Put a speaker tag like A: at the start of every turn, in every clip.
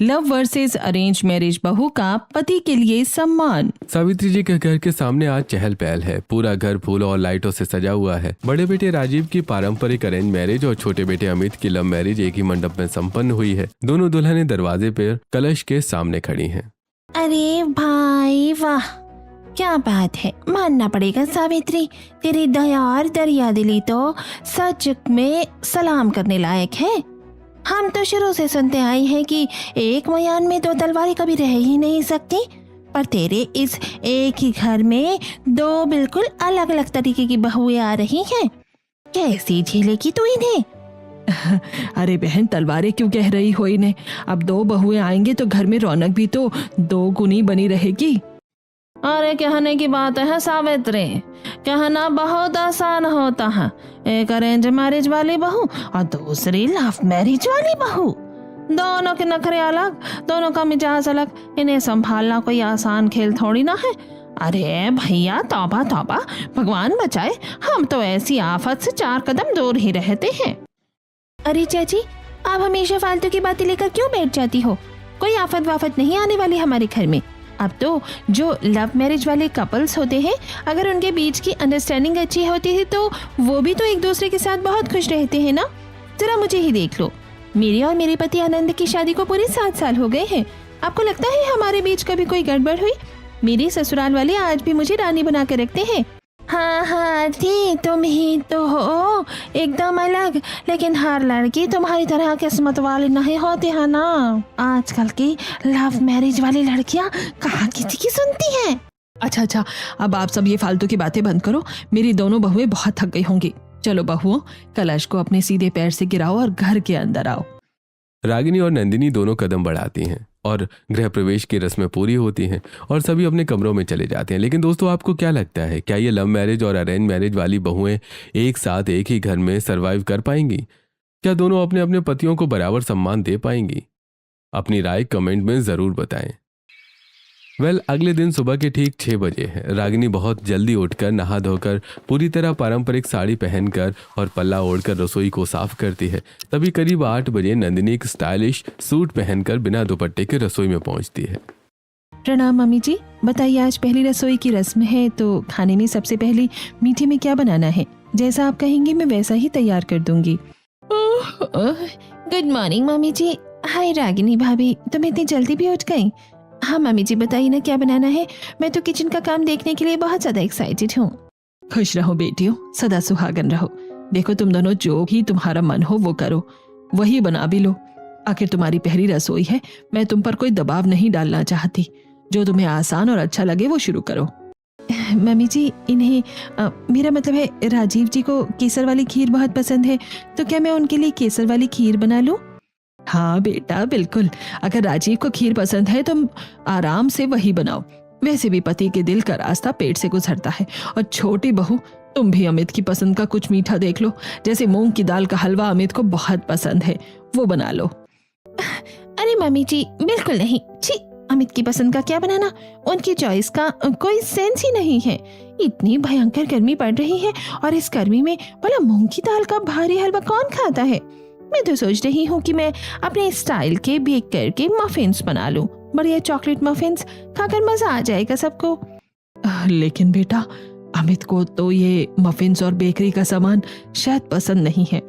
A: Love versus arrange marriage बहू का पति के लिए सम्मान।
B: सावित्री जी के घर के सामने आज चहल पहल है। पूरा घर फूलों और लाइटों से सजा हुआ है। बड़े बेटे राजीव की पारंपरिक अरेंज मैरिज और छोटे बेटे अमित की लव मैरिज एक ही मंडप में संपन्न हुई है। दोनों दुल्हनें दरवाजे पर कलश के सामने खड़ी हैं।
C: अरे भाई वाह, क्या बात है, मानना पड़ेगा सावित्री, तेरी दया और दरिया दिली तो सच में सलाम करने लायक है। हम तो शुरू से सुनते आए हैं कि एक मयान में दो तलवारें कभी रह ही नहीं सकती, पर तेरे इस एक ही घर में दो बिल्कुल अलग अलग तरीके की बहुएं आ रही हैं। कैसी झेलेगी तू इन्हें?
A: अरे बहन, तलवारें क्यों कह रही हो इन्हें? अब दो बहुएं आएंगे तो घर में रौनक भी तो दो गुनी बनी रहेगी।
C: अरे कहने की बात है सावित्री, कहना बहुत आसान होता है। एक अरेंज मैरिज वाली बहू और दूसरी लव मैरिज वाली बहू, दोनों के नखरे अलग, दोनों का मिजाज अलग, इन्हें संभालना कोई आसान खेल थोड़ी ना है। अरे भैया तौबा तौबा, भगवान बचाए, हम तो ऐसी आफत से 4 कदम दूर ही रहते हैं। अरे चाची, आप हमेशा फालतू की बातें लेकर क्यों बैठ जाती हो? कोई आफत वाफत नहीं आने वाली हमारे घर में। अब तो जो लव मैरिज वाले कपल्स होते हैं, अगर उनके बीच की अंडरस्टैंडिंग अच्छी होती है तो वो भी तो एक दूसरे के साथ बहुत खुश रहते हैं ना। जरा मुझे ही देख लो, मेरे और मेरे पति आनंद की शादी को पूरे 7 साल हो गए हैं। आपको लगता है हमारे बीच कभी कोई गड़बड़ हुई? मेरे ससुराल वाले आज भी मुझे रानी बना के रखते हैं। हाँ जी, तुम ही तो हो एकदम अलग, लेकिन हर लड़की तुम्हारी तरह किस्मत वाली नहीं होती है ना। आजकल की लव मैरिज वाली लड़कियां कहाँ किसी की सुनती हैं।
A: अच्छा, अब आप सब ये फालतू की बातें बंद करो। मेरी दोनों बहुएं बहुत थक गई होंगी। चलो बहुओं, कलश को अपने सीधे पैर से गिराओ और घर के अंदर आओ।
B: रागिनी और नंदिनी दोनों कदम बढ़ाती हैं और गृह प्रवेश की रस्में पूरी होती हैं और सभी अपने कमरों में चले जाते हैं। लेकिन दोस्तों, आपको क्या लगता है, क्या ये लव मैरिज और अरेंज मैरिज वाली बहुएं एक साथ एक ही घर में सरवाइव कर पाएंगी? क्या दोनों अपने अपने पतियों को बराबर सम्मान दे पाएंगी? अपनी राय कमेंट में जरूर बताएं। अगले दिन सुबह के ठीक 6 बजे है। रागिनी बहुत जल्दी उठकर नहा धोकर पूरी तरह पारंपरिक साड़ी पहनकर और पल्ला ओढ़कर रसोई को साफ करती है। तभी करीब 8 बजे नंदिनी एक स्टाइलिश सूट पहनकर बिना दुपट्टे के रसोई में पहुंचती है।
A: प्रणाम मम्मी जी, बताइए, आज पहली रसोई की रस्म है तो खाने में सबसे पहले मीठे में क्या बनाना है? जैसा आप कहेंगे मैं वैसा ही तैयार कर दूंगी।
C: गुड मॉर्निंग मम्मी जी। हाय रागिनी भाभी, तुम इतनी जल्दी भी उठ गई? हाँ मम्मी जी, बताइए ना क्या बनाना है। मैं तो किचन का काम देखने के लिए बहुत ज्यादा एक्साइटेड हूँ।
A: खुश रहो बेटियों, सदा सुहागन रहो। देखो, तुम दोनों जो भी तुम्हारा मन हो वो करो, वही बना भी लो। आखिर तुम्हारी पहली रसोई है, मैं तुम पर कोई दबाव नहीं डालना चाहती। जो तुम्हें आसान और अच्छा लगे वो शुरू करो।
C: मम्मी जी, इन्हें मेरा मतलब है राजीव जी को केसर वाली खीर बहुत पसंद है, तो क्या मैं उनके लिए केसर वाली खीर बना लूं?
A: हाँ बेटा, बिल्कुल। अगर राजीव को खीर पसंद है तो आराम से वही बनाओ। वैसे भी पति के दिल का रास्ता पेट से गुजरता है। और छोटी बहू, तुम भी अमित की पसंद का कुछ मीठा देख लो। जैसे मूंग की दाल का हलवा अमित को बहुत पसंद है, वो बना लो।
C: अरे मम्मी जी, बिल्कुल नहीं। छी, अमित की पसंद का क्या बनाना? उनकी चॉइस का कोई सेंस ही नहीं है। इतनी भयंकर गर्मी पड़ रही है और इस गर्मी में भला मूंग की दाल का भारी हलवा कौन खाता है? मैं तो सोच रही हूँ कि मैं अपने स्टाइल के बेक करके मफिन्स बना लूं। बढ़िया चॉकलेट मफिन्स, खाकर मजा आ जाएगा सबको।
A: लेकिन बेटा, अमित को तो ये मफिन्स और बेकरी का सामान शायद पसंद नहीं है।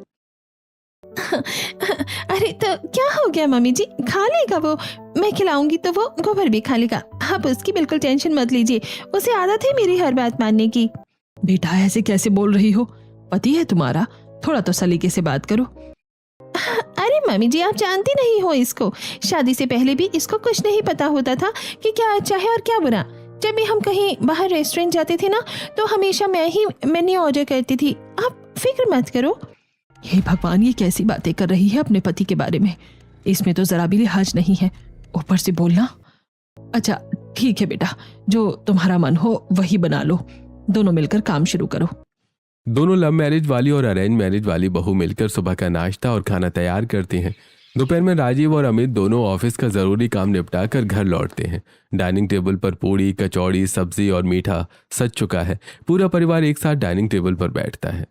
C: अरे तो क्या हो गया मम्मी जी, खा लेगा वो। मैं खिलाऊंगी तो वो गोबर भी खा लेगा। आप उसकी बिल्कुल टेंशन मत लीजिए, उसे आदत है मेरी हर बात मानने की।
A: बेटा, ऐसे कैसे बोल रही हो? पति है तुम्हारा, थोड़ा तो सलीके से बात करो।
C: अरे मम्मी जी, आप जानती नहीं हो इसको। शादी से पहले भी इसको कुछ नहीं पता होता था कि क्या अच्छा है और क्या बुरा। जब भी हम कहीं बाहर रेस्टोरेंट जाते थे ना, तो हमेशा मैं ही मेन्यू ऑर्डर करती थी। आप फिक्र मत करो।
A: हे भगवान, ये कैसी बातें कर रही है अपने पति के बारे में? इसमें तो जरा भी लिहाज नहीं है, ऊपर से बोलना। अच्छा ठीक है बेटा, जो तुम्हारा मन हो वही बना लो। दोनों मिलकर काम शुरू करो।
B: दोनों लव मैरिज वाली और अरेंज मैरिज वाली बहू मिलकर सुबह का नाश्ता और खाना तैयार करती हैं। दोपहर में राजीव और अमित दोनों ऑफिस का जरूरी काम निपटा कर घर लौटते हैं। डाइनिंग टेबल पर पूड़ी, कचौड़ी, सब्जी और मीठा सज चुका है। पूरा परिवार एक साथ डाइनिंग टेबल पर बैठता है।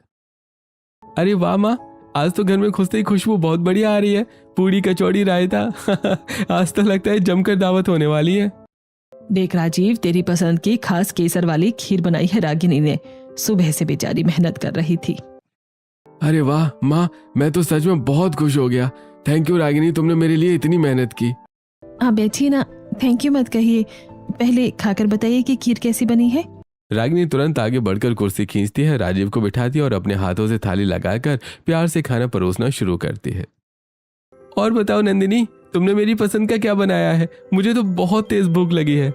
B: अरे वाह माँ, आज तो घर में घुसते ही खुशबू बहुत बढ़िया आ रही है। पूड़ी कचौड़ी रायता आज तो लगता है जमकर दावत होने वाली है।
A: देख राजीव, तेरी पसंद की खास केसर वाली खीर बनाई है रागिनी ने। सुबह से बेचारी मेहनत कर रही थी।
B: अरे वाह माँ, मैं तो सच में बहुत खुश हो गया। थैंक यू रागिनी, तुमने मेरे लिए इतनी मेहनत की।
A: आप बैठिए ना, थैंक यू मत कहिए, पहले खाकर बताइए कि खीर कैसी बनी है।
B: रागिनी तुरंत आगे बढ़कर कुर्सी खींचती है, राजीव को बिठाती है और अपने हाथों से थाली लगाकर प्यार से खाना परोसना शुरू करती है। और बताओ नंदिनी, तुमने मेरी पसंद का क्या बनाया है? मुझे तो बहुत तेज भूख लगी है।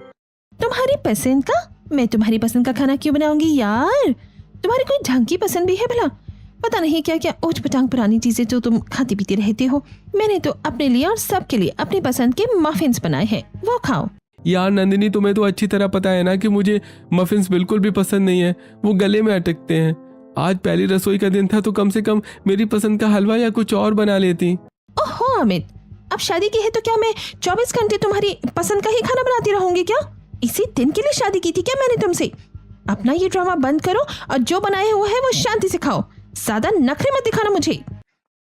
C: तुम्हारी पसंद का? मैं तुम्हारी पसंद का खाना क्यों बनाऊंगी यार? तुम्हारी कोई ढंग की पसंद भी है भला? पता नहीं क्या क्या ऊट पटांग पुरानी चीजें जो तुम खाती पीती रहते हो। मैंने तो अपने लिए और सबके लिए अपनी पसंद के मफिन्स बनाए हैं, वो खाओ।
B: यार नंदिनी, तुम्हें तो अच्छी तरह पता है ना कि मुझे मफिन्स बिल्कुल भी पसंद नहीं है, वो गले में अटकते हैं। आज पहली रसोई का दिन था तो कम से कम मेरी पसंद का हलवा या कुछ और बना लेती।
C: ओहो अमित, अब शादी की है तो क्या मैं 24 घंटे तुम्हारी पसंद का ही खाना बनाती रहूंगी क्या? इसी दिन के लिए शादी की थी क्या मैंने तुमसे? अपना ये ड्रामा बंद करो और जो बनाए हुआ है वो शांति से खाओ। ज्यादा नखरे मत दिखाना मुझे।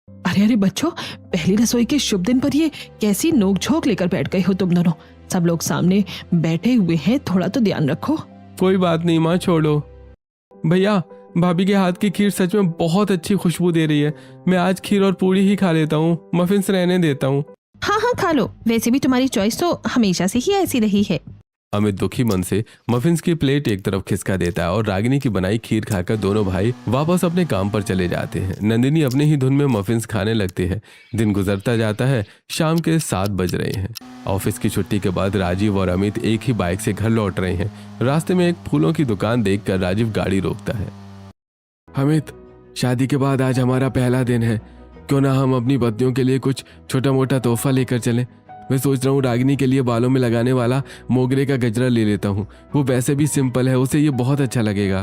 A: अरे अरे बच्चों, पहली रसोई के शुभ दिन पर ये कैसी नोकझोंक लेकर बैठ गए हो तुम दोनों? सब लोग सामने बैठे हुए हैं, थोड़ा तो ध्यान रखो।
B: कोई बात नहीं माँ, छोड़ो। भैया, भाभी के हाथ की खीर सच में बहुत अच्छी खुशबू दे रही है। मैं आज खीर और पूड़ी ही खा लेता हूँ, मफिन्स रहने देता हूँ।
C: हाँ हाँ खा लो, वैसे भी तुम्हारी चॉइस तो हमेशा से ही ऐसी रही है।
B: अमित दुखी मन से मफिन्स की प्लेट एक तरफ खिसका देता है और रागिनी की बनाई खीर खाकर दोनों भाई वापस अपने काम पर चले जाते हैं। नंदिनी अपने ही धुन में मफिन्स खाने लगती है। दिन गुजरता जाता है, शाम के 7 बज रहे हैं। ऑफिस की छुट्टी के बाद राजीव और अमित एक ही बाइक से घर लौट रहे हैं। रास्ते में एक फूलों की दुकान देखकर राजीव गाड़ी रोकता है। अमित, शादी के बाद आज हमारा पहला दिन है, क्यों ना हम अपनी पत्नियों के लिए कुछ छोटा मोटा तोहफा लेकर चलें। मैं सोच रहा हूँ रागिनी के लिए बालों में लगाने वाला मोगरे का गजरा ले लेता हूँ, वो वैसे भी सिंपल है, उसे ये बहुत अच्छा लगेगा।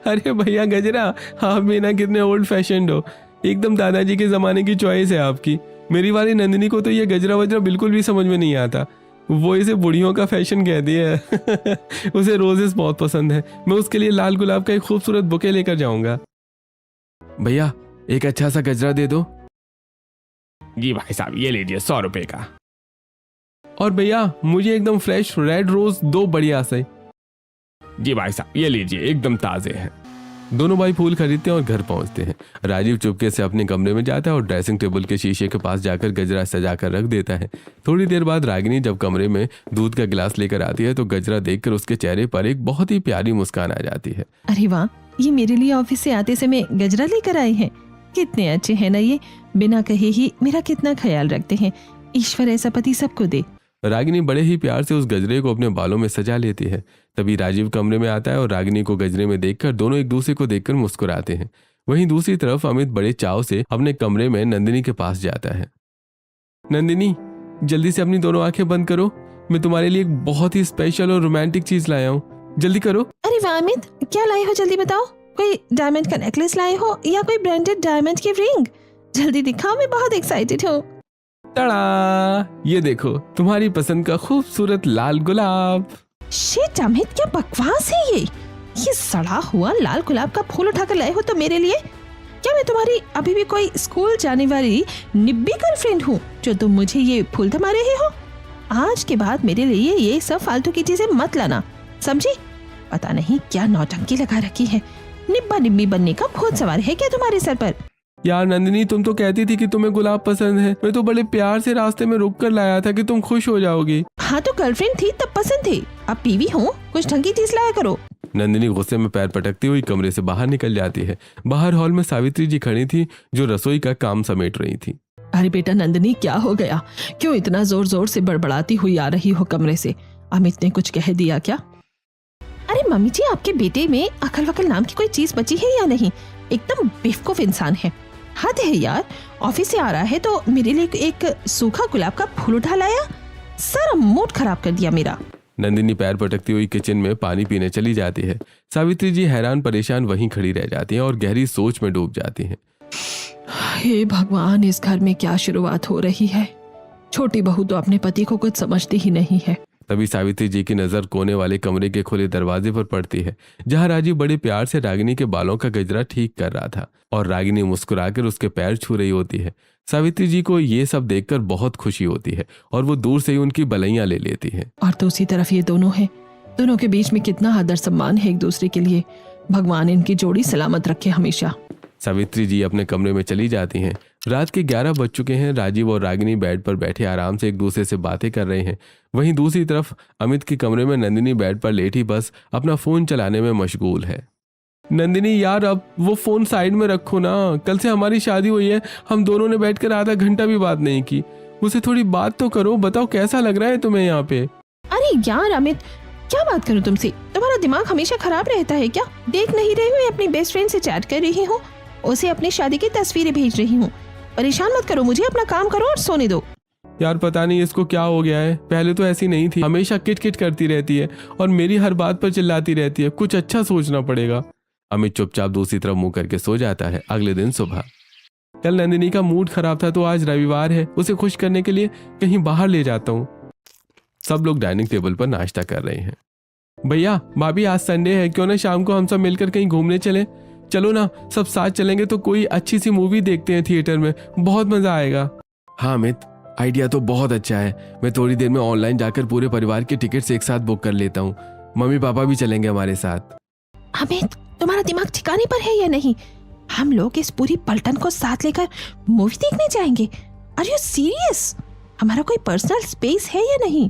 B: अरे भैया गजरा, आप भी ना कितने ओल्ड फैशन्ड हो, एकदम दादाजी के जमाने की चॉइस है आपकी। मेरी वाली नंदिनी को तो ये गजरा वजरा बिल्कुल भी समझ में नहीं आता, वो इसे बुढ़ियों का फैशन कहती है। उसे रोजेस बहुत पसंद है, मैं उसके लिए लाल गुलाब का एक खूबसूरत बुके लेकर जाऊंगा। भैया एक अच्छा सा गजरा दे दो।
D: जी भाई साहब, ये लीजिए 100 रुपए का।
B: और भैया मुझे एकदम फ्रेश रेड रोज 2 बढ़िया से।
D: जी भाई साहब, ये लीजिए, एकदम ताजे हैं।
B: दोनों भाई फूल खरीदते हैं और घर पहुंचते हैं। राजीव चुपके से अपने कमरे में जाता है और ड्रेसिंग टेबल के शीशे के पास जाकर गजरा सजा कर रख देता है। थोड़ी देर बाद रागिनी जब कमरे में दूध का गिलास लेकर आती है तो गजरा देखकर उसके चेहरे पर एक बहुत ही प्यारी मुस्कान आ जाती है।
A: अरे वाह, ये मेरे लिए ऑफिस से आते समय गजरा लेकर आए हैं। कितने अच्छे हैं ना ये, बिना कहे ही मेरा कितना ख्याल रखते हैं। ईश्वर ऐसा पति सबको दे।
B: रागिनी बड़े ही प्यार से उस गजरे को अपने बालों में सजा लेती है। तभी राजीव कमरे में आता है और रागिनी को गजरे में देखकर दोनों एक दूसरे को देखकर मुस्कुराते हैं। वहीं दूसरी तरफ अमित बड़े चाव से अपने कमरे में नंदिनी के पास जाता है। नंदिनी, जल्दी से अपनी दोनों आंखें बंद करो, मैं तुम्हारे लिए एक बहुत ही स्पेशल और रोमांटिक चीज लाया हूँ, जल्दी करो।
C: अरे वाह अमित, क्या लाए हो जल्दी बताओ। कोई डायमंड का नेकलेस लाए हो या कोई ब्रांडेड डायमंड की रिंग? जल्दी दिखाओ, मैं बहुत एक्साइटेड हूँ।
B: तड़ा, ये देखो तुम्हारी पसंद का खूबसूरत लाल गुलाब।
C: शिट अमित, क्या बकवास है ये सड़ा हुआ लाल गुलाब का फूल उठाकर लाए हो तो मेरे लिए? क्या मैं तुम्हारी अभी भी कोई स्कूल जाने वाली निब्बी गर्लफ्रेंड हूँ जो तुम मुझे ये फूल थमा रहे हो? आज के बाद मेरे लिए ये सब फालतू की चीजें मत लाना, समझी? पता नहीं क्या नौटंकी लगा रखी है। निब्बा निब्बी बनने का भूत सवार है क्या तुम्हारे सर पर?
B: यार नंदिनी, तुम तो कहती थी कि तुम्हें गुलाब पसंद है, मैं तो बड़े प्यार से रास्ते में रुक कर लाया था कि तुम खुश हो जाओगी।
C: हाँ तो गर्लफ्रेंड थी तब पसंद थी, अब पीवी हूँ, कुछ ढंग की चीज लाया करो।
B: नंदिनी गुस्से में पैर पटकती हुई कमरे से बाहर निकल जाती है। बाहर हॉल में सावित्री जी खड़ी थी जो रसोई का काम समेट रही थी।
A: अरे बेटा नंदिनी, क्या हो गया? क्यों इतना जोर जोर से बड़बड़ाती हुई आ रही हो कमरे से? अमित ने कुछ कह दिया क्या?
C: अरे मम्मी जी, आपके बेटे में अकल वकल नाम की कोई चीज बची है या नहीं? एकदम बेवकूफ इंसान है। हद है यार, ऑफिस से आ रहा है तो मेरे लिए एक सूखा गुलाब का फूल उठा लाया, सारा मूड खराब कर दिया मेरा।
B: नंदिनी पैर पटकती हुई किचन में पानी पीने चली जाती है। सावित्री जी हैरान परेशान वहीं खड़ी रह जाती हैं और गहरी सोच में डूब जाती हैं।
A: हे भगवान, इस घर में क्या शुरुआत हो रही है? छोटी बहू तो अपने पति को कुछ समझती ही नहीं है।
B: तभी सावित्री जी की नज़र कोने वाले कमरे के खुले दरवाजे पर पड़ती है, जहां राजीव बड़े प्यार से रागिनी के बालों का गजरा ठीक कर रहा था और रागिनी मुस्कुराकर उसके पैर छू रही होती है। सावित्री जी को ये सब देखकर बहुत खुशी होती है और वो दूर से ही उनकी बलैयां ले लेती है।
A: और दूसरी तरफ ये दोनों हैं, दोनों के बीच में कितना आदर सम्मान है एक दूसरे के लिए। भगवान इनकी जोड़ी सलामत रखे हमेशा।
B: सावित्री जी अपने कमरे में चली जाती हैं। रात के 11 बज चुके हैं। राजीव और रागिनी बेड पर बैठे आराम से एक दूसरे से बातें कर रहे हैं। वहीं दूसरी तरफ अमित के कमरे में नंदिनी बेड पर लेटी बस अपना फोन चलाने में मशगूल है। नंदिनी यार, अब वो फोन साइड में रखो ना। कल से हमारी शादी हुई है, हम दोनों ने बैठकर आधा घंटा भी बात नहीं की। मुझसे थोड़ी बात तो करो, बताओ कैसा लग रहा है तुम्हें यहाँ पे।
A: अरे यार अमित, क्या बात करूं तुमसे? तुम्हारा दिमाग हमेशा खराब रहता है क्या? देख नहीं रही हूँ अपनी बेस्ट फ्रेंड से चैट कर रही हूँ, उसे अपनी शादी की तस्वीरें भेज रही हूँ। परेशान मत करो मुझे, अपना काम करो और सोने दो।
B: यार पता नहीं इसको क्या हो गया है, पहले तो ऐसी नहीं थी, हमेशा किट करती रहती है और मेरी हर बात पर चिल्लाती रहती है। कुछ अच्छा सोचना पड़ेगा। अमित चुपचाप दूसरी तरफ मुंह करके सो जाता है। अगले दिन सुबह, कल नंदिनी का मूड खराब था तो आज रविवार है, उसे खुश करने के लिए कहीं बाहर ले जाता हूँ। सब लोग डाइनिंग टेबल पर नाश्ता कर रहे हैं। भैया भाभी, आज संडे है, क्यों ना शाम को हम सब मिलकर कहीं घूमने चले? चलो ना, सब साथ चलेंगे तो कोई अच्छी सी मूवी देखते हैं थिएटर में, बहुत मजा आएगा। हाँ अमित, आइडिया तो बहुत अच्छा है। मैं थोड़ी देर में ऑनलाइन जाकर पूरे परिवार के टिकट्स एक साथ बुक कर लेता हूँ। मम्मी पापा भी चलेंगे हमारे साथ।
A: अमित, तुम्हारा दिमाग ठिकाने पर है या नहीं? हम लोग इस पूरी पलटन को साथ लेकर मूवी देखने जाएंगे? Are you serious? हमारा कोई पर्सनल स्पेस है या नहीं?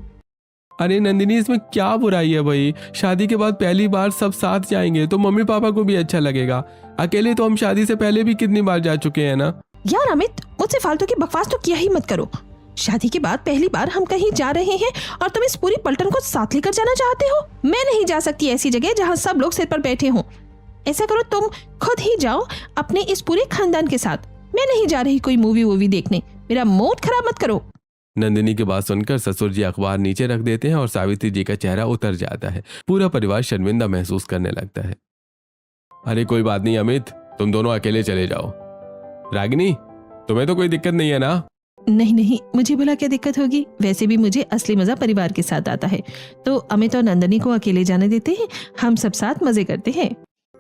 B: अरे नंदिनी, इसमें क्या बुराई है भाई? शादी के बाद पहली बार सब साथ जाएंगे तो मम्मी पापा को भी अच्छा लगेगा। अकेले तो हम शादी से पहले भी कितनी बार जा चुके हैं ना।
A: यार अमित, मुझसे फालतू की बकवास तो किया ही मत करो। शादी के बाद पहली बार हम कहीं जा रहे हैं और तुम इस पूरी पलटन को साथ लेकर जाना चाहते हो? मैं नहीं जा सकती ऐसी जगह जहाँ सब लोग सिर पर बैठे हों। ऐसा करो, तुम खुद ही जाओ अपने इस पूरे खानदान के साथ। मैं नहीं जा रही कोई मूवी देखने। मेरा मूड खराब मत करो।
B: नंदिनी की बात सुनकर ससुर जी अखबार नीचे रख देते हैं और सावित्री जी का चेहरा उतर जाता है। पूरा परिवार शर्मिंदा महसूस करने लगता है। अरे कोई बात नहीं अमित, तुम दोनों अकेले चले जाओ। रागिनी, तुम्हें तो कोई दिक्कत नहीं है ना?
A: नहीं, मुझे भला क्या दिक्कत होगी? वैसे भी मुझे असली मजा परिवार के साथ आता है। तो अमित और नंदिनी को अकेले जाने देते हैं, हम सब साथ मजे करते हैं।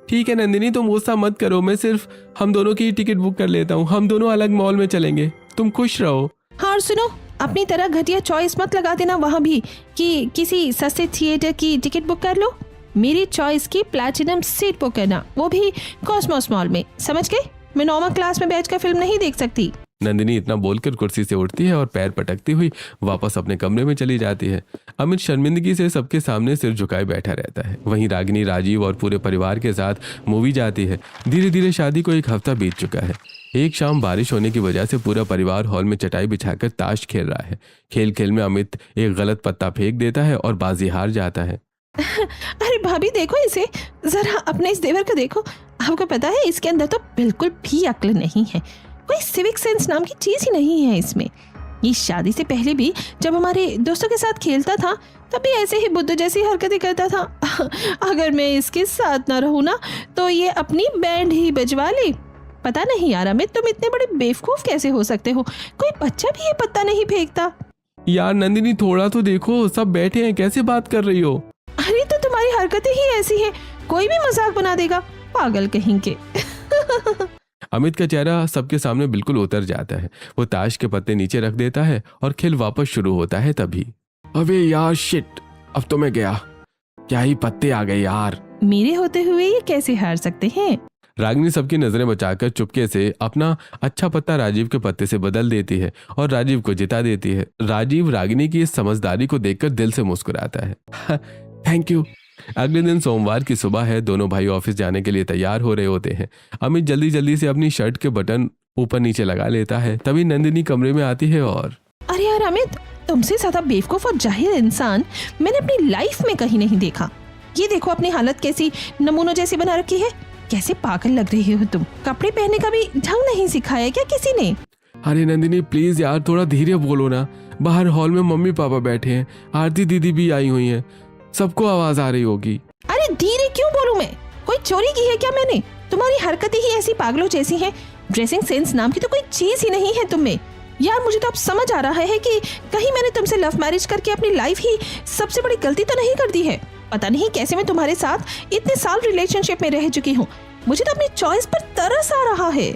B: ठीक है नंदिनी, तुम गुस्सा मत करो। मैं सिर्फ हम दोनों की टिकट बुक कर लेता हूँ। हम दोनों अलग मॉल में चलेंगे, तुम खुश रहो।
A: हाँ, और सुनो, अपनी तरह घटिया चॉइस मत लगा देना वहाँ भी कि किसी सस्ते थिएटर की टिकट बुक कर लो। मेरी चॉइस की प्लैटिनम सीट बुक करना, वो भी कॉस्मोस मॉल में, समझ गए? मैं नॉर्मल क्लास में बैठकर फिल्म नहीं देख सकती।
B: नंदिनी इतना बोलकर कुर्सी से उठती है और पैर पटकती हुई वापस अपने कमरे में चली जाती है। अमित शर्मिंदगी से सबके सामने सिर झुकाए बैठा रहता है। वहीं रागिनी, राजीव और पूरे परिवार के साथ मूवी जाती है। धीरे धीरे शादी को एक हफ्ता बीत चुका है। एक शाम बारिश होने की वजह से पूरा परिवार हॉल में चटाई बिछाकर ताश खेल रहा है। खेल खेल में अमित एक गलत पत्ता फेंक देता है और बाजी हार जाता है।
A: अरे भाभी देखो इसे, जरा अपने इस देवर को देखो। आपको पता है इसके अंदर तो बिल्कुल भी अक्ल नहीं है, कोई सिविक सेंस नाम की चीज ही नहीं है इसमें। ये शादी से पहले भी जब हमारे दोस्तों के साथ खेलता था तब भी ऐसे ही बुद्धू जैसी हरकतें करता था। अगर मैं इसके साथ ना रहूं ना तो ये अपनी बैंड ही बजवा ले। पता नहीं यार अमित, तुम इतने बड़े बेवकूफ कैसे हो सकते हो? कोई बच्चा भी ये पत्ता नहीं फेंकता।
B: यार नंदिनी, थोड़ा तो देखो, सब बैठे हैं, कैसे बात कर रही हो?
A: अरे तो तुम्हारी हरकतें ही ऐसी हैं, कोई भी मजाक बना देगा, पागल कहीं के।
B: अमित का चेहरा सबके सामने बिल्कुल उतर जाता है। वो ताश के पत्ते नीचे रख देता है और खेल वापस शुरू होता है। तभी अबे यार शिट, अब तो मैं गया। क्या ही पत्ते आ गए यार।
A: मेरे होते हुए ये कैसे हार सकते हैं?
B: रागिनी सबकी नजरें बचाकर चुपके से अपना अच्छा पत्ता राजीव के पत्ते से बदल देती है और राजीव को जिता देती है। राजीव रागिनी की इस समझदारी को देखकर दिल से मुस्कुराता है। Thank you. अगले दिन सोमवार की सुबह है। दोनों भाई ऑफिस जाने के लिए तैयार हो रहे होते हैं। अमित जल्दी जल्दी से अपनी शर्ट के बटन ऊपर नीचे लगा लेता है। तभी नंदिनी कमरे में आती है और
A: अरे यार अमित, तुमसे ज्यादा बेवकूफ और जाहिल इंसान मैंने अपनी लाइफ में कहीं नहीं देखा। ये देखो अपनी हालत कैसी नमूनों जैसी बना रखी है। कैसे पागल लग रही हो तुम। कपड़े पहनने का भी ढंग नहीं सिखाया क्या किसी ने?
B: अरे नंदिनी प्लीज यार, थोड़ा धीरे बोलो ना। बाहर हॉल में मम्मी पापा बैठे हैं, आरती दीदी भी आई हुई हैं, सबको आवाज आ रही होगी।
A: अरे धीरे क्यों बोलूं मैं? कोई चोरी की है क्या मैंने? तुम्हारी हरकतें ही ऐसी पागलों जैसी हैं। ड्रेसिंग सेंस नाम की तो कोई चीज ही नहीं है तुम में। यार मुझे तो अब समझ आ रहा है कि कहीं मैंने तुमसे लव मैरिज करके अपनी लाइफ ही सबसे बड़ी गलती तो नहीं कर दी है। पता नहीं कैसे मैं तुम्हारे साथ इतने साल रिलेशनशिप में रह चुकी हूँ। मुझे तो अपनी चॉइस पर तरस आ रहा है।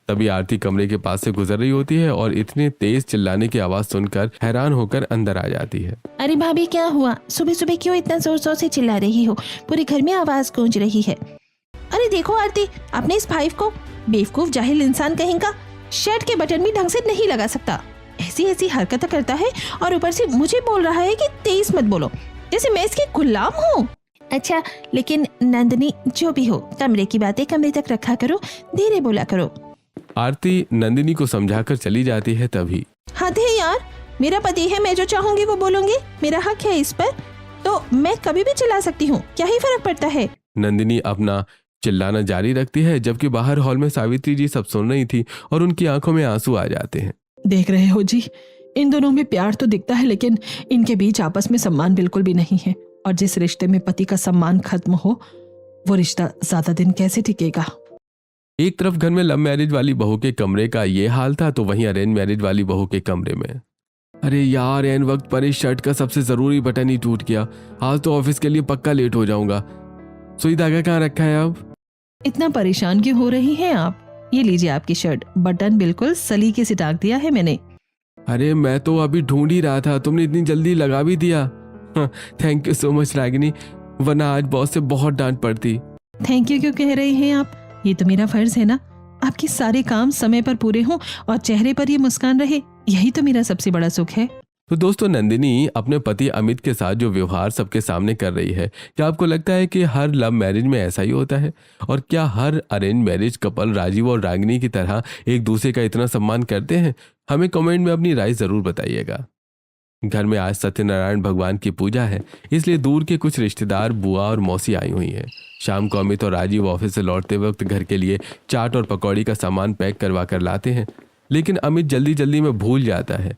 B: तभी आरती कमरे के पास से गुजर रही होती है और इतने तेज चिल्लाने की आवाज सुनकर हैरान होकर अंदर आ जाती है।
C: अरे भाभी क्या हुआ? सुबह सुबह क्यों इतना जोर जोर से चिल्ला रही हो? पूरे घर में आवाज गूंज रही है।
A: अरे देखो आरती, अपने इस भाई को, बेवकूफ जाहिल इंसान कहेगा, शर्ट के बटन भी ढंग से नहीं लगा सकता। ऐसी ऐसी हरकतें करता है और ऊपर से मुझे बोल रहा है कि तेज मत बोलो, जैसे मैं इसकी गुलाम हूँ।
C: अच्छा लेकिन नंदिनी, जो भी हो, कमरे की बातें कमरे तक रखा करो, धीरे बोला करो।
B: आरती नंदिनी को समझाकर चली जाती है। तभी
A: हद है यार, मेरा पति है, मैं जो चाहूंगी वो बोलूंगी, मेरा हक है इस पर, तो मैं कभी भी चिल्ला सकती हूँ, क्या ही फर्क पड़ता है।
B: नंदिनी अपना चिल्लाना जारी रखती है, जबकि बाहर हॉल में सावित्री जी सब सुन रही थी और उनकी आंखों में आंसू आ जाते हैं।
A: देख रहे हो जी, इन दोनों में प्यार तो दिखता है, लेकिन इनके बीच आपस में सम्मान बिल्कुल भी नहीं है। और जिस रिश्ते में पति का सम्मान खत्म हो, वो रिश्ता ज्यादा दिन कैसे टिकेगा।
B: एक तरफ घर में लव मैरिज वाली बहू के कमरे का ये हाल था, तो वहीं अरेंज मैरिज वाली बहू के कमरे में, अरे यार एन वक्त पर इस शर्ट का सबसे जरूरी बटन ही टूट गया। आज तो ऑफिस के लिए पक्का लेट हो जाऊंगा। सुई धागा कहाँ रखा है अब?
A: इतना परेशान क्यों हो रही हैं आप? ये लीजिए आपकी शर्ट, बटन बिल्कुल सलीके से टाक दिया है मैंने।
B: अरे मैं तो अभी ढूंढ ही रहा था, तुमने इतनी जल्दी लगा भी दिया। Thank you so much Ragini, वरना आज बॉस से बहुत डांट पड़ती।
A: थैंक यू क्यों कह रहे हैं आप? ये तो मेरा फर्ज है ना, आपके सारे काम समय पर पूरे हों और चेहरे पर ये मुस्कान रहे, यही तो मेरा सबसे बड़ा सुख है।
B: तो दोस्तों, नंदिनी अपने पति अमित के साथ जो व्यवहार सबके सामने कर रही है, क्या आपको लगता है कि हर लव मैरिज में ऐसा ही होता है? और क्या हर अरेंज मैरिज कपल राजीव और रागिनी की तरह एक दूसरे का इतना सम्मान करते हैं? हमें कमेंट में अपनी राय जरूर बताइएगा। घर में आज सत्यनारायण भगवान की पूजा है, इसलिए दूर के कुछ रिश्तेदार, बुआ और मौसी आई हुई हैं। शाम को अमित और राजीव ऑफिस से लौटते वक्त घर के लिए चाट और पकौड़ी का सामान पैक करवा कर लाते हैं, लेकिन अमित जल्दी जल्दी में भूल जाता है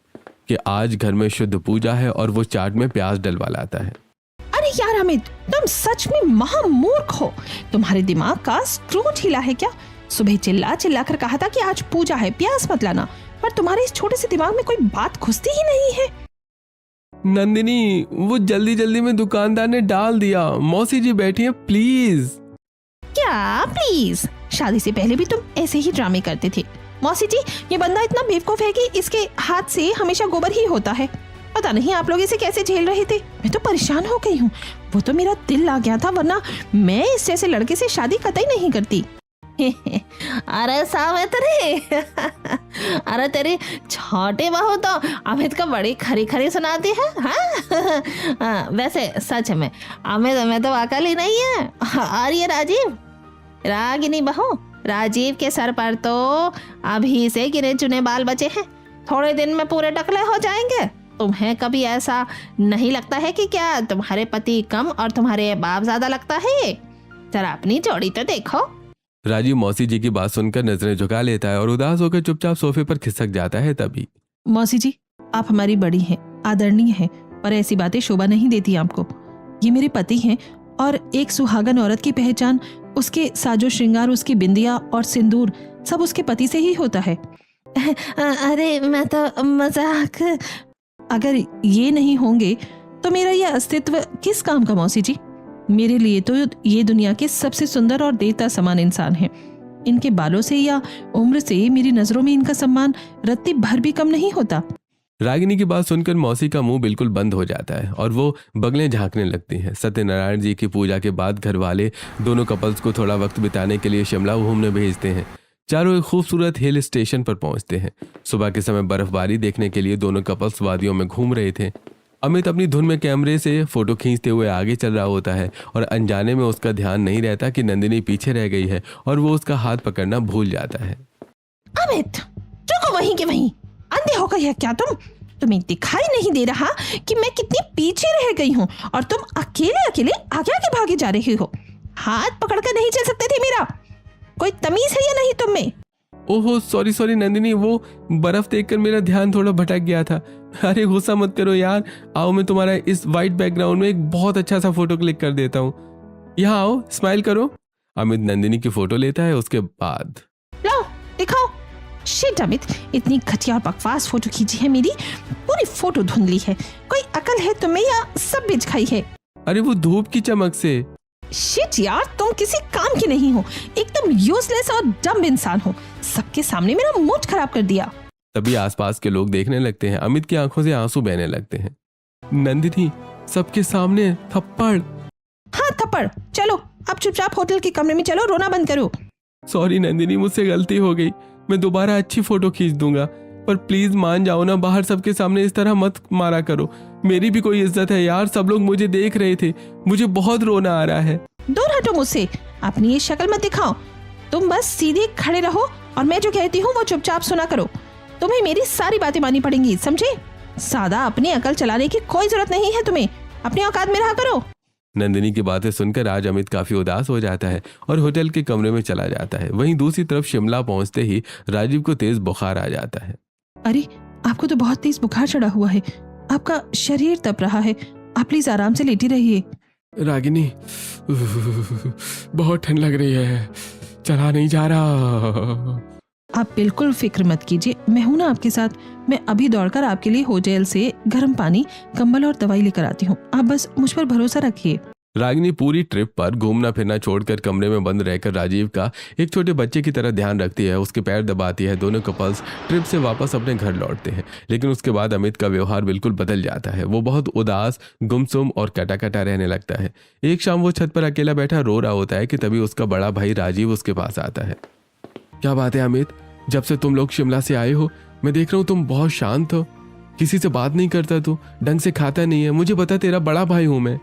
B: कि आज घर में शुद्ध पूजा है और वो चाट में प्याज डलवा लाता है।
A: अरे यार अमित, तुम सच में महामूर्ख हो। तुम्हारे दिमाग का स्क्रू ढीला है क्या? सुबह चिल्ला चिल्ला कर कहा था कि आज पूजा है, प्याज मत लाना, पर तुम्हारे इस छोटे से दिमाग में कोई बात घुसती ही नहीं है।
B: नंदिनी, वो जल्दी जल्दी में दुकानदार ने डाल दिया। मौसी जी बैठी हैं, प्लीज।
A: क्या प्लीज? शादी से पहले भी तुम ऐसे ही ड्रामे करते थे। मौसी जी, ये बंदा इतना बेवकूफ है कि इसके हाथ से हमेशा गोबर ही होता है। पता नहीं आप लोग इसे कैसे झेल रहे थे। मैं तो परेशान हो गई हूँ। वो तो मेरा दिल आ गया था, वरना मैं इस जैसे लड़के से शादी कतई नहीं करती।
C: अरे सावित्री, अरे तेरी छोटी बहू तो अमित को बड़ी खरी खरी सुनाती है। हाँ? वैसे सच में अमित में तो अकल ही नहीं है। और ये राजीव, रागिनी बहू, राजीव के सर पर तो अभी से गिने चुने बाल बचे हैं, थोड़े दिन में पूरे टकले हो जाएंगे। तुम्हें कभी ऐसा नहीं लगता है कि क्या तुम्हारे पति कम और तुम्हारे बाप ज्यादा लगता है? जरा अपनी जोड़ी तो देखो।
B: राजीव मौसी जी की बात सुनकर नजरें झुका लेता है और उदास होकर चुपचाप सोफे पर खिसक जाता है। तभी
A: मौसी जी, आप हमारी बड़ी हैं, आदरणीय हैं, पर ऐसी बातें शोभा नहीं देती आपको। ये मेरे पति हैं और एक सुहागन औरत की पहचान उसके साजो श्रृंगार, उसकी बिंदिया और सिंदूर सब उसके पति से ही होता है।
C: अरे मैं तो मजाक।
A: अगर ये नहीं होंगे तो मेरा ये अस्तित्व किस काम का मौसी जी? मेरे लिए तो ये दुनिया के सबसे सुंदर और देवता समान इंसान हैं। इनके बालों से या उम्र से मेरी नजरों में इनका सम्मान रत्ती भर भी कम नहीं होता।
B: रागिनी की बात सुनकर मौसी का मुंह बिल्कुल बंद हो जाता है और वो बगलें झांकने लगती हैं। सत्यनारायण जी की पूजा के बाद घर वाले दोनों कपल्स को थोड़ा वक्त बिताने के लिए शिमला घूमने भेजते हैं। चारों एक खूबसूरत हिल स्टेशन पर पहुंचते हैं। सुबह के समय बर्फबारी देखने के लिए दोनों कपल्स वादियों में घूम रहे थे। अमित अपनी धुन में कैमरे से फोटो खींचते हुए आगे चल रहा होता है और अनजाने में उसका ध्यान नहीं रहता कि नंदिनी पीछे रह गई है और वो उसका हाथ पकड़ना भूल जाता है।
A: अमित, रुको वहीं के वहीं। अंधे हो गए हैं क्या तुम? तुम्हें दिखाई नहीं दे रहा कि मैं कितनी पीछे रह गई हूँ और तुम अकेले अकेले आगे आगे भागे जा रहे हो। हाथ पकड़कर नहीं चल सकते थे मेरा? कोई तमीज है या नहीं तुम में?
B: ओहो सॉरी नंदिनी, वो बर्फ देखकर मेरा ध्यान थोड़ा भटक गया था। अरे गुस्सा मत करो यार, आओ मैं तुम्हारा इस वाइट बैकग्राउंड में एक बहुत अच्छा सा फोटो क्लिक कर देता हूँ। यहाँ आओ, स्माइल करो। अमित नंदिनी की फोटो लेता है। उसके बाद
A: लो दिखाओ,
C: शिट अमित, इतनी घटिया और बकवास फोटो खींची है मेरी, पूरी फोटो धुंधली है। कोई अकल है तुम्हें या सब बिछ खाई है?
B: अरे वो धूप की चमक से।
C: शिट यार, तुम किसी काम की नहीं हो, एकदम यूजलेस और डम्ब इंसान हो। सबके सामने मेरा मूड खराब कर दिया।
B: तभी आसपास के लोग देखने लगते हैं। अमित की आंखों से आंसू बहने लगते हैं। नंदिनी, सबके सामने थप्पड़।
C: हाँ थप्पड़। चलो अब चुपचाप होटल के कमरे में चलो, रोना बंद करो।
B: सॉरी नंदिनी, मुझसे गलती हो गई। मैं दोबारा अच्छी फोटो खींच दूंगा, पर प्लीज मान जाओ ना, बाहर सबके सामने इस तरह मत मारा करो। मेरी भी कोई इज्जत है यार, सब लोग मुझे देख रहे थे, मुझे बहुत रोना आ रहा है।
C: दूर हटो मुझसे, अपनी ये शक्ल मत दिखाओ। तुम बस सीधे खड़े रहो और मैं जो कहती हूँ वो चुपचाप सुना करो। तुम्हें मेरी सारी बातें माननी पड़ेंगी, समझे? सादा अपनी अकल चलाने की कोई जरूरत नहीं है तुम्हें, अपनी औकात में रहा करो।
B: नंदिनी की बातें सुनकर आज अमित काफी उदास हो जाता है और होटल के कमरे में चला जाता है। वहीं दूसरी तरफ शिमला पहुंचते ही राजीव को तेज बुखार आ जाता है।
A: अरे आपको तो बहुत तेज बुखार चढ़ा हुआ है, आपका शरीर तप रहा है, आप प्लीज आराम से लेटी रहिए।
D: रागिनी, बहुत ठंड लग रही है, चला नहीं जा रहा।
A: आप बिल्कुल फिक्र मत कीजिए, मैं हूं ना आपके साथ। मैं अभी दौड़कर आपके लिए होटल से गर्म पानी, कंबल और दवाई लेकर आती हूँ, आप बस मुझ पर भरोसा रखिए।
B: रागिनी पूरी ट्रिप पर घूमना फिरना छोड़कर कमरे में बंद रहकर राजीव का एक छोटे बच्चे की तरह ध्यान रखती है, उसके पैर दबाती है। दोनों कपल्स ट्रिप से वापस अपने घर लौटते हैं, लेकिन उसके बाद अमित का व्यवहार बिल्कुल बदल जाता है। वो बहुत उदास, गुमसुम और कटा कटा रहने लगता है। एक शाम वो छत पर अकेला बैठा रो रहा होता है कि तभी उसका बड़ा भाई राजीव उसके पास आता है। क्या बात है अमित, जब से तुम लोग शिमला से आए हो मैं देख रहा हूँ तुम बहुत शांत हो, किसी से बात नहीं करता, तू ढंग से खाता नहीं है। मुझे पता, तेरा बड़ा भाई हूं मैं।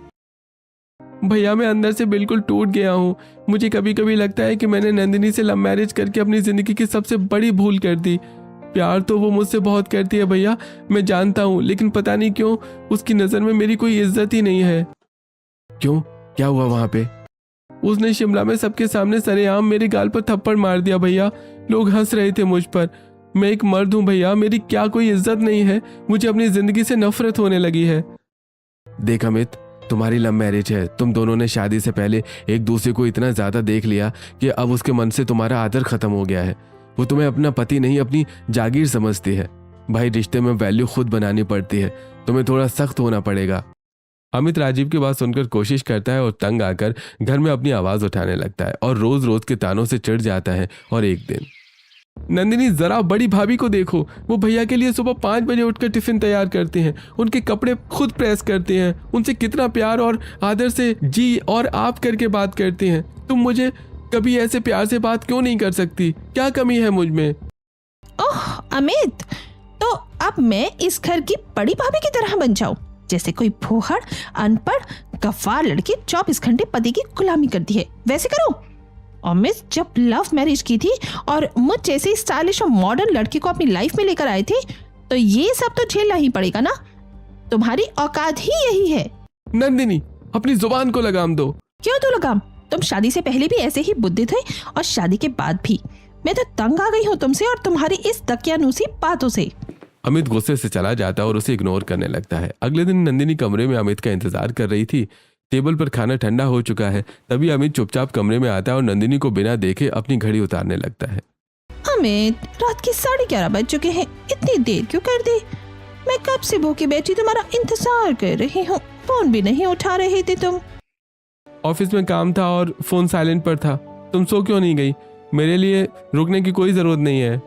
B: भैया मैं अंदर से बिल्कुल टूट गया हूँ। मुझे कभी कभी लगता है कि मैंने नंदिनी से लव मैरिज करके अपनी जिंदगी की सबसे बड़ी भूल कर दी। प्यार तो वो मुझसे बहुत करती है भैया, मैं जानता हूँ, लेकिन पता नहीं क्यों उसकी नजर में मेरी कोई इज्जत ही नहीं है। क्यों, क्या हुआ वहां पे? उसने शिमला में सबके सामने सरेआम मेरे गाल पर थप्पड़ मार दिया भैया। लोग हंस रहे थे मुझ पर। मैं एक मर्द हूं भैया, मेरी क्या कोई इज्जत नहीं है? मुझे अपनी जिंदगी से नफरत होने लगी है। देख अमित, तुम्हारी लव मैरिज है, तुम दोनों ने शादी से पहले एक दूसरे को इतना ज्यादा देख लिया कि अब उसके मन से तुम्हारा आदर खत्म हो गया है। वो तुम्हें अपना पति नहीं, अपनी जागीर समझती है। भाई, रिश्ते में वैल्यू खुद बनानी पड़ती है, तुम्हें थोड़ा सख्त होना पड़ेगा। अमित राजीव की बात सुनकर कोशिश करता है और तंग आकर घर में अपनी आवाज उठाने लगता है और रोज रोज के तानों से चिढ़ जाता है। और एक दिन, नंदिनी जरा बड़ी भाभी को देखो, वो भैया के लिए सुबह 5 बजे उठकर टिफिन तैयार करते हैं, उनके कपड़े खुद प्रेस करते हैं, उनसे कितना प्यार और आदर से जी और आप करके बात करते हैं। तुम मुझे कभी ऐसे प्यार से बात क्यों नहीं कर सकती? क्या कमी है मुझ में?
C: ओह अमित, तो अब मैं इस घर की बड़ी भाभी की तरह बन जाऊं, जैसे कोई भोहड़, अनपढ़, गफ्फार लड़की 24 घंटे पति की गुलामी करती है, वैसे करो। अमित जब लव मैरिज की थी और मुझ जैसे स्टाइलिश और मॉडर्न लड़की को अपनी लाइफ में लेकर आए थे, तो ये सब तो झेलना ही पड़ेगा ना। तुम्हारी औकात ही यही है।
B: नंदिनी, अपनी जुबान को लगाम दो।
C: क्यों तो लगाम? तुम शादी से पहले भी ऐसे ही बुद्धि थे और शादी के बाद भी। मैं तो तंग आ गई हूँ तुमसे और तुम्हारी इस दकियानूसी बातों से।
B: अमित गुस्से से चला जाता है और उसे इग्नोर करने लगता है। अगले दिन नंदिनी कमरे में अमित का इंतजार कर रही थी। टेबल पर खाना ठंडा हो चुका है। तभी अमित चुपचाप कमरे में आता है और नंदिनी को बिना देखे अपनी घड़ी उतारने लगता है।
C: अमित, रात के 11:30 बज चुके हैं, इतनी देर क्यों कर दी? मैं कब से भूखी बैठी तुम्हारा इंतजार कर रही हूँ, फोन भी नहीं उठा रहे थे तुम।
B: ऑफिस में काम था और फोन साइलेंट पर था। तुम सो क्यों नहीं गई? मेरे लिए रुकने की कोई जरूरत नहीं है।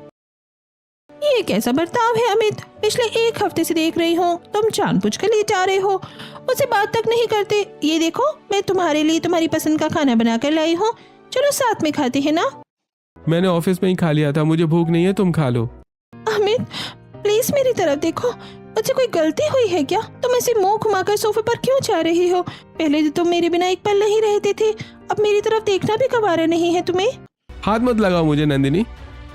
C: ये कैसा बर्ताव है अमित? पिछले 1 हफ्ते से देख रही हूँ तुम जानबूझकर लेट आ रहे हो, मुझसे बात तक नहीं करते। ये देखो, मैं तुम्हारे लिए तुम्हारी पसंद का खाना बना कर लाई हूँ, चलो साथ में खाते हैं ना।
B: मैंने ऑफिस में ही खा लिया था, मुझे भूख नहीं है, तुम खा लो।
C: अमित प्लीज मेरी तरफ देखो, मुझसे कोई गलती हुई है क्या? तुम ऐसे मुंह घुमाकर सोफे पर क्यों जा रही हो? पहले तो तुम मेरे बिना एक पल नहीं रहते थे, अब मेरी तरफ देखना भी गवारा नहीं है तुम्हें।
B: हाथ मत लगाओ मुझे नंदिनी,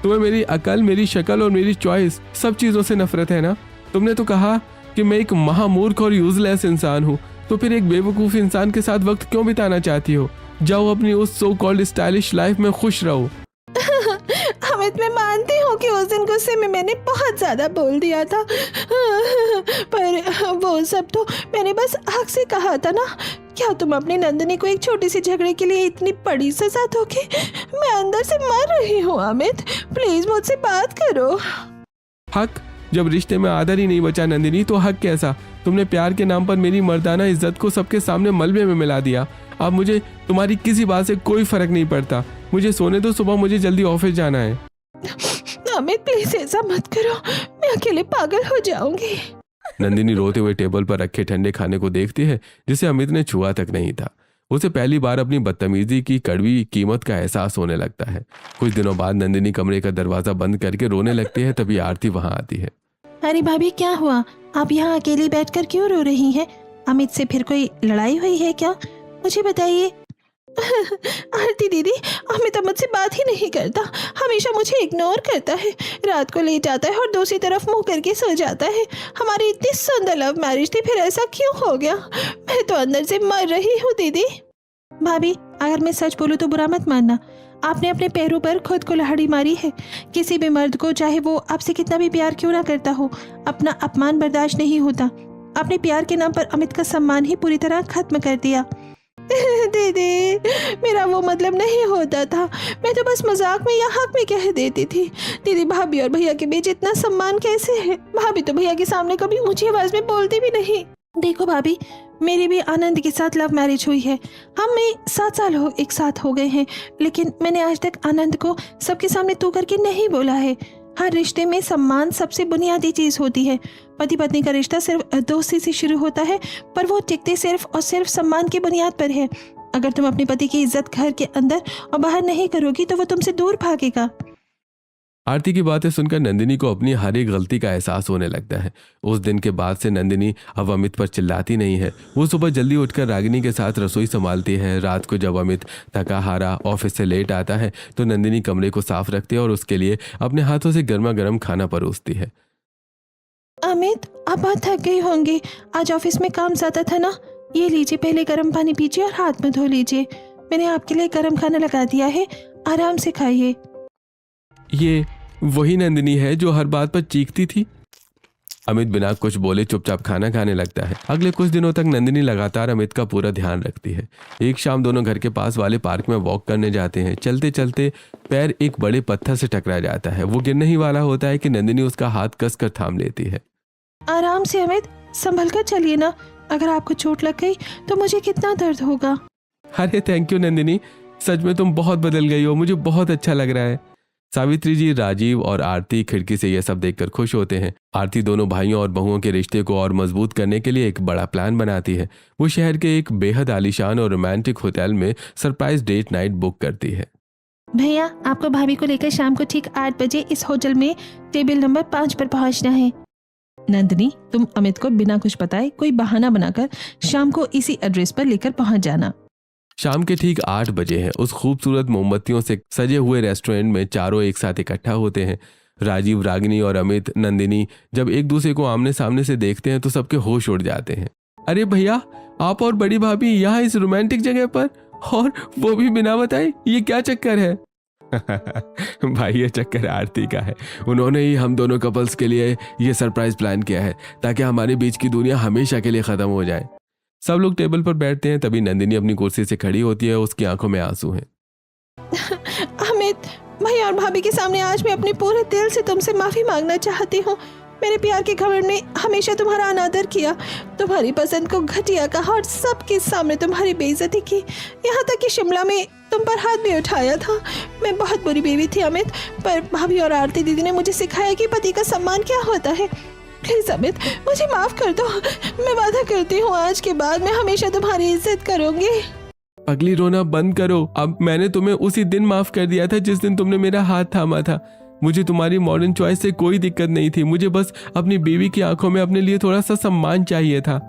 B: तुम्हें मेरी अकल, मेरी शक्ल और मेरी चॉइस सब चीजों से नफरत है ना। तुमने तो कहा कि मैं एक महामूर्ख और यूजलेस इंसान हूँ, तो फिर एक बेवकूफ इंसान के साथ वक्त क्यों बिताना चाहती हो? जाओ अपनी उस सो कॉल्ड स्टाइलिश लाइफ में खुश रहो।
C: अमित, मैं मानती हूँ कि उस दिन गुस्से में मैंने बहुत ज्यादा बोल दिया था, पर वो सब तो मैंने बस आग से कहा था ना।
A: क्या तुम अपनी नंदिनी को एक छोटी सी झगड़े के लिए इतनी बड़ी सजा दोगे? मैं अंदर से मर रही हूँ अमित, प्लीज मुझसे बात करो।
B: हक? जब रिश्ते में आदर ही नहीं बचा नंदिनी तो हक कैसा? तुमने प्यार के नाम पर मेरी मर्दाना इज्जत को सबके सामने मलबे में मिला दिया। अब मुझे तुम्हारी किसी बात से कोई फर्क नहीं पड़ता। मुझे सोने दो, सुबह मुझे जल्दी ऑफिस जाना है।
A: अमित प्लीज ऐसा मत करो, मैं अकेले पागल हो जाऊंगी।
B: नंदिनी रोते हुए टेबल पर रखे ठंडे खाने को देखती है जिसे अमित ने छुआ तक नहीं था। उसे पहली बार अपनी बदतमीजी की कड़वी कीमत का एहसास होने लगता है। कुछ दिनों बाद नंदिनी कमरे का दरवाजा बंद करके रोने लगती है। तभी आरती वहां आती है।
A: अरे भाभी क्या हुआ? आप यहाँ अकेली बैठकर क्यों रो रही हैं? अमित से फिर कोई लड़ाई हुई है क्या? मुझे बताइए। आरती दीदी, अमित मुझसे बात ही नहीं करता, हमेशा मुझे इग्नोर करता है, रात को लेट आता है और दूसरी तरफ मुंह करके सो जाता है। हमारी इतनी सुंदर लव मैरिज थी, फिर ऐसा क्यों हो गया? मैं तो अंदर से मर रही हूँ दीदी। भाभी अगर मैं सच बोलूँ तो बुरा मत मानना, आपने अपने पैरों पर खुद को लहड़ी मारी है। किसी भी मर्द को चाहे वो आपसे कितना भी प्यार क्यों ना करता हो, अपना अपमान बर्दाश्त नहीं होता। आपने प्यार के नाम पर अमित का सम्मान ही पूरी तरह खत्म कर दिया। दीदी मेरा वो मतलब नहीं होता था, मैं तो बस मजाक में या हक में कह देती थी। दीदी भाभी और भैया के बीच इतना सम्मान कैसे है? भाभी तो भैया के सामने कभी ऊंची आवाज में बोलती भी नहीं। देखो भाभी, मेरी भी आनंद के साथ लव मैरिज हुई है। हम 7 साल एक साथ हो गए हैं, लेकिन मैंने आज तक आनंद को सबके सामने तू करके नहीं बोला है। हर रिश्ते में सम्मान सबसे बुनियादी चीज होती है। पति पत्नी का रिश्ता सिर्फ दोस्ती से शुरू होता है, पर वो टिकते सिर्फ और सिर्फ सम्मान की बुनियाद पर है। अगर तुम अपने पति की इज्जत घर के अंदर और बाहर नहीं करोगी तो वो तुमसे दूर भागेगा।
B: आरती की बातें सुनकर नंदिनी को अपनी हर एक गलती का एहसास होने लगता है। उस दिन के बाद से नंदिनी अब अमित पर चिल्लाती नहीं है। वो सुबह जल्दी उठकर रागिनी के साथ रसोई संभालती है। रात को जब अमित थका हारा ऑफिस से लेट आता है तो नंदिनी कमरे को साफ रखती है और उसके लिए अपने हाथों से गर्मा गर्म खाना परोसती है।
A: अमित आप बहुत थक गई होंगी, आज ऑफिस में काम ज्यादा था ना। ये लीजिए, पहले गर्म पानी पीजिए और हाथ में धो लीजिए। मैंने आपके लिए गर्म खाना लगा दिया है, आराम से खाइए।
B: ये वही नंदिनी है जो हर बात पर चीखती थी। अमित बिना कुछ बोले चुपचाप खाना खाने लगता है। अगले कुछ दिनों तक नंदिनी लगातार अमित का पूरा ध्यान रखती है। एक शाम दोनों घर के पास वाले पार्क में वॉक करने जाते हैं। चलते चलते पैर एक बड़े पत्थर से टकरा जाता है। वो गिरने ही वाला होता है कि नंदिनी उसका हाथ कसकर थाम लेती है।
A: आराम से अमित, संभल कर चलिए ना, अगर आपको चोट लग गई तो मुझे कितना दर्द होगा।
B: अरे थैंक यू नंदिनी, सच में तुम बहुत बदल गई हो, मुझे बहुत अच्छा लग रहा है। सावित्री जी, राजीव और आरती खिड़की से यह सब देखकर खुश होते हैं। आरती दोनों भाइयों और बहुओं के रिश्ते को और मजबूत करने के लिए एक बड़ा प्लान बनाती है। वो शहर के एक बेहद आलीशान और रोमांटिक होटल में सरप्राइज डेट नाइट बुक करती है।
A: भैया आपको भाभी को लेकर शाम को ठीक 8 बजे इस होटल में टेबल नंबर 5 पर पहुंचना है। नंदिनी, तुम अमित को बिना कुछ बताए कोई बहाना बनाकर शाम को इसी एड्रेस पर लेकर पहुंच जाना।
B: शाम के ठीक 8 बजे हैं। उस खूबसूरत मोमबत्तियों से सजे हुए रेस्टोरेंट में चारों एक साथ इकट्ठा होते हैं। राजीव, रागिनी और अमित, नंदिनी जब एक दूसरे को आमने सामने से देखते हैं तो सबके होश उड़ जाते हैं। अरे भैया, आप और बड़ी भाभी यहाँ इस रोमांटिक जगह पर, और वो भी बिना बताए, ये क्या चक्कर है? भाई ये चक्कर आरती का है। उन्होंने ही हम दोनों कपल्स के लिए ये सरप्राइज प्लान किया है ताकि हमारे बीच की दुनिया हमेशा के लिए खत्म हो जाए। सब लोग टेबल पर बैठते हैं। तभी नंदिनी अपनी कुर्सी से खड़ी होती है। उसकी आंखों में आंसू हैं।
A: अमित, भैया और भाभी के सामने आज मैं अपने पूरे दिल से तुमसे माफी मांगना चाहती हूँ। मेरे प्यार के घमंड ने हमेशा तुम्हारा अनादर किया, तुम्हारी पसंद को घटिया कहा और सबके सामने तुम्हारी बेइज्जती की, यहाँ तक कि शिमला में तुम पर हाथ भी उठाया था। मैं बहुत बुरी बीवी थी अमित, पर भाभी और आरती दीदी ने मुझे सिखाया कि पति का सम्मान क्या होता है। प्लीज अमित, मुझे माफ कर दो। मैं वादा करती हूँ आज के बाद मैं हमेशा तुम्हारी इज्जत करूंगी।
B: पगली, रोना बंद करो। अब मैंने तुम्हें उसी दिन माफ कर दिया था जिस दिन तुमने मेरा हाथ थामा था। मुझे तुम्हारी मॉडर्न चॉइस से कोई दिक्कत नहीं थी। मुझे बस अपनी बीवी की आंखों में अपने लिए थोड़ा सा सम्मान चाहिए था।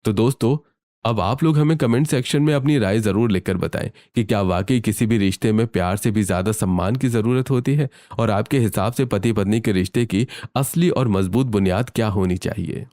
B: तो दोस्तों, अब आप लोग हमें कमेंट सेक्शन में अपनी राय जरूर लिखकर बताएं कि क्या वाकई किसी भी रिश्ते में प्यार से भी ज्यादा सम्मान की जरूरत होती है, और आपके हिसाब से पति पत्नी के रिश्ते की असली और मजबूत बुनियाद क्या होनी चाहिए।